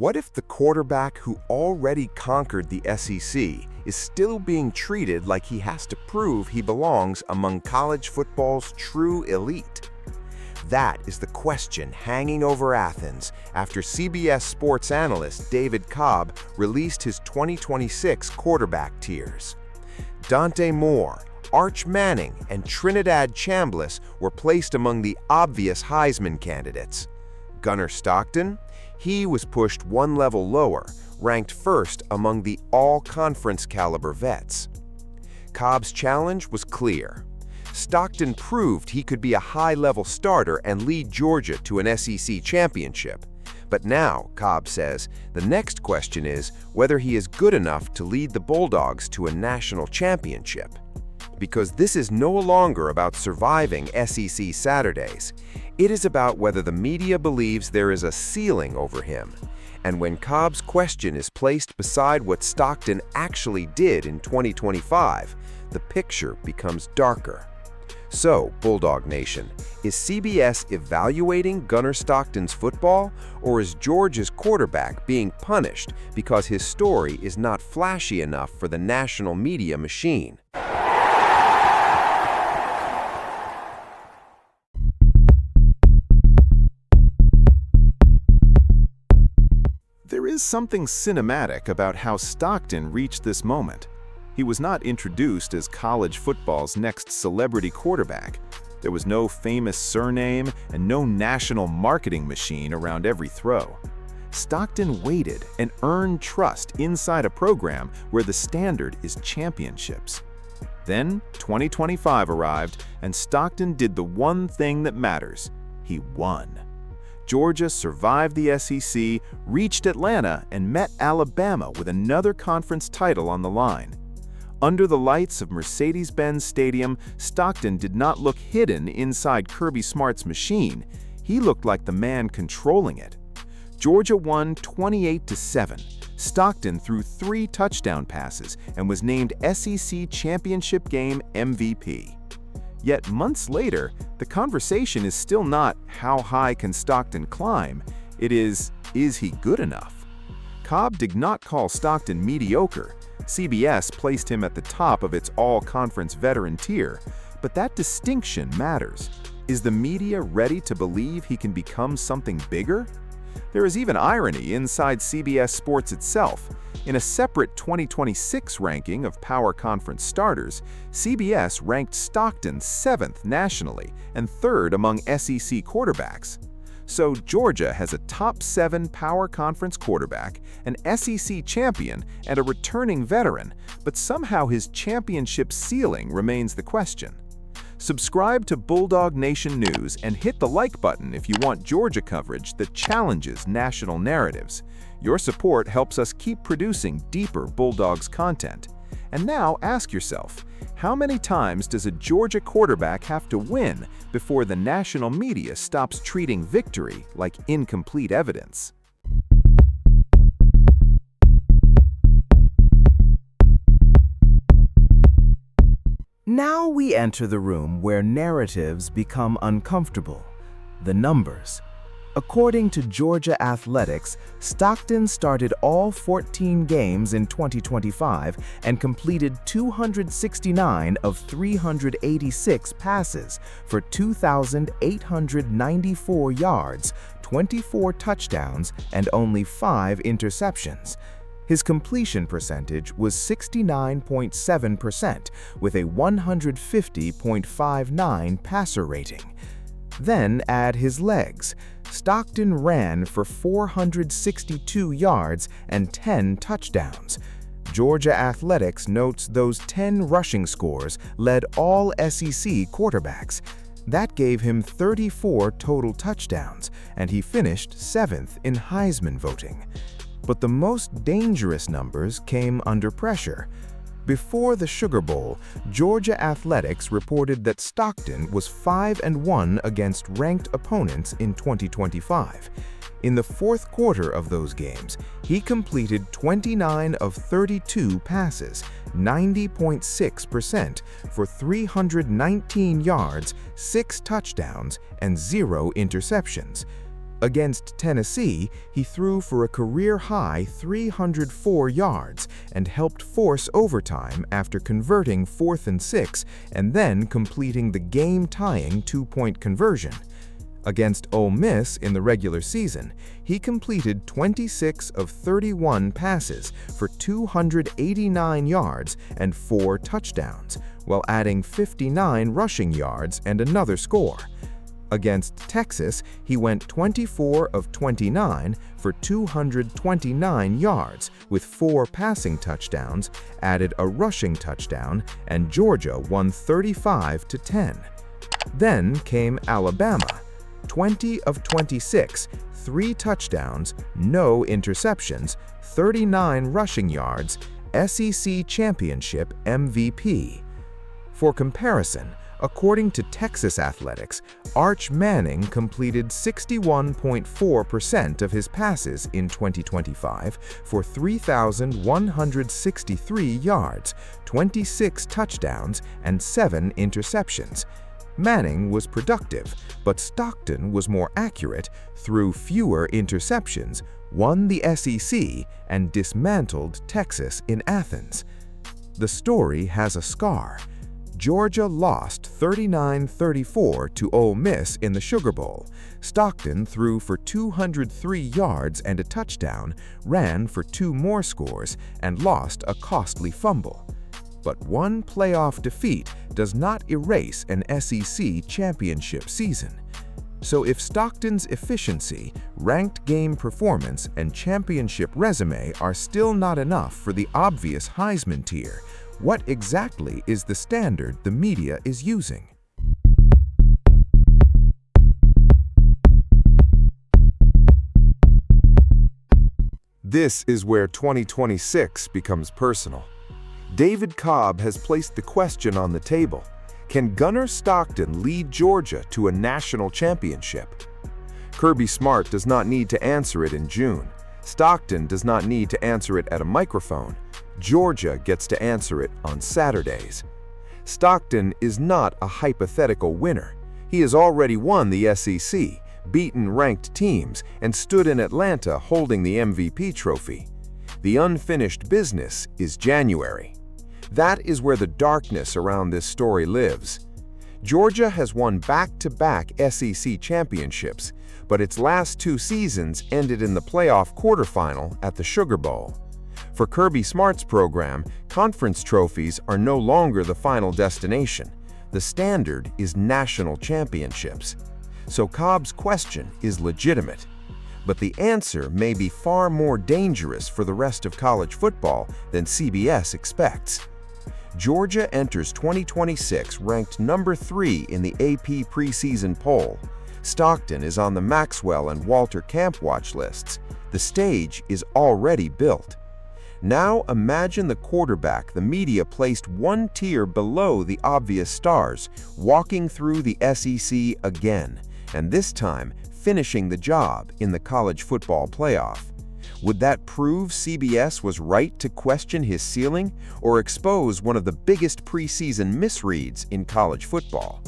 What if the quarterback who already conquered the SEC is still being treated like he has to prove he belongs among college football's true elite? That is the question hanging over Athens after CBS Sports analyst David Cobb released his 2026 quarterback tiers. Dante Moore, Arch Manning, and Trinidad Chambliss were placed among the obvious Heisman candidates. Gunner Stockton? He was pushed one level lower, ranked first among the all-conference caliber vets. Cobb's challenge was clear. Stockton proved he could be a high-level starter and lead Georgia to an SEC championship. But now, Cobb says, the next question is whether he is good enough to lead the Bulldogs to a national championship. Because this is no longer about surviving SEC Saturdays. It is about whether the media believes there is a ceiling over him. And when Cobb's question is placed beside what Stockton actually did in 2025, the picture becomes darker. So, Bulldog Nation, is CBS evaluating Gunner Stockton's football, or is Georgia's quarterback being punished because his story is not flashy enough for the national media machine? There is something cinematic about how Stockton reached this moment. He was not introduced as college football's next celebrity quarterback. There was no famous surname and no national marketing machine around every throw. Stockton waited and earned trust inside a program where the standard is championships. Then 2025 arrived, and Stockton did the one thing that matters. He won. Georgia survived the SEC, reached Atlanta, and met Alabama with another conference title on the line. Under the lights of Mercedes-Benz Stadium, Stockton did not look hidden inside Kirby Smart's machine. He looked like the man controlling it. Georgia won 28-7. Stockton threw 3 touchdown passes and was named SEC Championship Game MVP. Yet months later, the conversation is still not how high can Stockton climb, it is he good enough? Cobb did not call Stockton mediocre. CBS placed him at the top of its all-conference veteran tier, but that distinction matters. Is the media ready to believe he can become something bigger? There is even irony inside CBS Sports itself. In a separate 2026 ranking of Power Conference starters, CBS ranked Stockton 7th nationally and 3rd among SEC quarterbacks. So Georgia has a top 7 Power Conference quarterback, an SEC champion, and a returning veteran, but somehow his championship ceiling remains the question. Subscribe to Bulldog Nation News and hit the like button if you want Georgia coverage that challenges national narratives. Your support helps us keep producing deeper Bulldogs content. And now ask yourself, how many times does a Georgia quarterback have to win before the national media stops treating victory like incomplete evidence? Now we enter the room where narratives become uncomfortable. The numbers. According to Georgia Athletics, Stockton started all 14 games in 2025 and completed 269 of 386 passes for 2,894 yards, 24 touchdowns, and only 5 interceptions. His completion percentage was 69.7% with a 150.59 passer rating. Then add his legs. Stockton ran for 462 yards and 10 touchdowns. Georgia Athletics notes those 10 rushing scores led all SEC quarterbacks. That gave him 34 total touchdowns, and he finished 7th in Heisman voting. But the most dangerous numbers came under pressure. Before the Sugar Bowl, Georgia Athletics reported that Stockton was 5-1 against ranked opponents in 2025. In the fourth quarter of those games, he completed 29 of 32 passes, 90.6%, for 319 yards, 6 touchdowns, and 0 interceptions. Against Tennessee, he threw for a career-high 304 yards and helped force overtime after converting 4th and 6 and then completing the game-tying 2-point conversion. Against Ole Miss in the regular season, he completed 26 of 31 passes for 289 yards and 4 touchdowns, while adding 59 rushing yards and another score. Against Texas, he went 24 of 29 for 229 yards with 4 passing touchdowns, added a rushing touchdown, and Georgia won 35-10. Then came Alabama. 20 of 26, 3 touchdowns, no interceptions, 39 rushing yards, SEC Championship MVP. For comparison, according to Texas Athletics, Arch Manning completed 61.4% of his passes in 2025 for 3,163 yards, 26 touchdowns, and 7 interceptions. Manning was productive, but Stockton was more accurate, threw fewer interceptions, won the SEC, and dismantled Texas in Athens. The story has a scar. Georgia lost 39-34 to Ole Miss in the Sugar Bowl. Stockton threw for 203 yards and a touchdown, ran for 2 more scores, and lost a costly fumble. But one playoff defeat does not erase an SEC championship season. So if Stockton's efficiency, ranked game performance, and championship resume are still not enough for the obvious Heisman tier, what exactly is the standard the media is using? This is where 2026 becomes personal. David Cobb has placed the question on the table: can Gunner Stockton lead Georgia to a national championship? Kirby Smart does not need to answer it in June. Stockton does not need to answer it at a microphone. Georgia gets to answer it on Saturdays. Stockton is not a hypothetical winner. He has already won the SEC, beaten ranked teams, and stood in Atlanta holding the MVP trophy. The unfinished business is January. That is where the darkness around this story lives. Georgia has won back-to-back SEC championships, but its last 2 seasons ended in the playoff quarterfinal at the Sugar Bowl. For Kirby Smart's program, conference trophies are no longer the final destination. The standard is national championships. So Cobb's question is legitimate. But the answer may be far more dangerous for the rest of college football than CBS expects. Georgia enters 2026 ranked number 3 in the AP preseason poll. Stockton is on the Maxwell and Walter Camp watch lists. The stage is already built. Now imagine the quarterback the media placed 1 tier below the obvious stars, walking through the SEC again, and this time finishing the job in the college football playoff. Would that prove CBS was right to question his ceiling or expose one of the biggest preseason misreads in college football?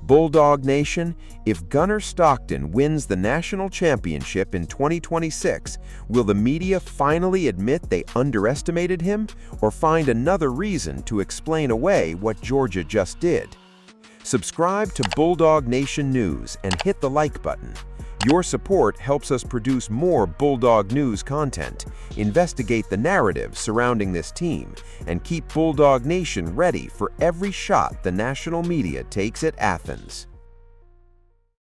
Bulldog Nation, if Gunner Stockton wins the national championship in 2026, will the media finally admit they underestimated him or find another reason to explain away what Georgia just did? Subscribe to Bulldog Nation News and hit the like button. Your support helps us produce more Bulldog News content, investigate the narrative surrounding this team, and keep Bulldog Nation ready for every shot the national media takes at Athens.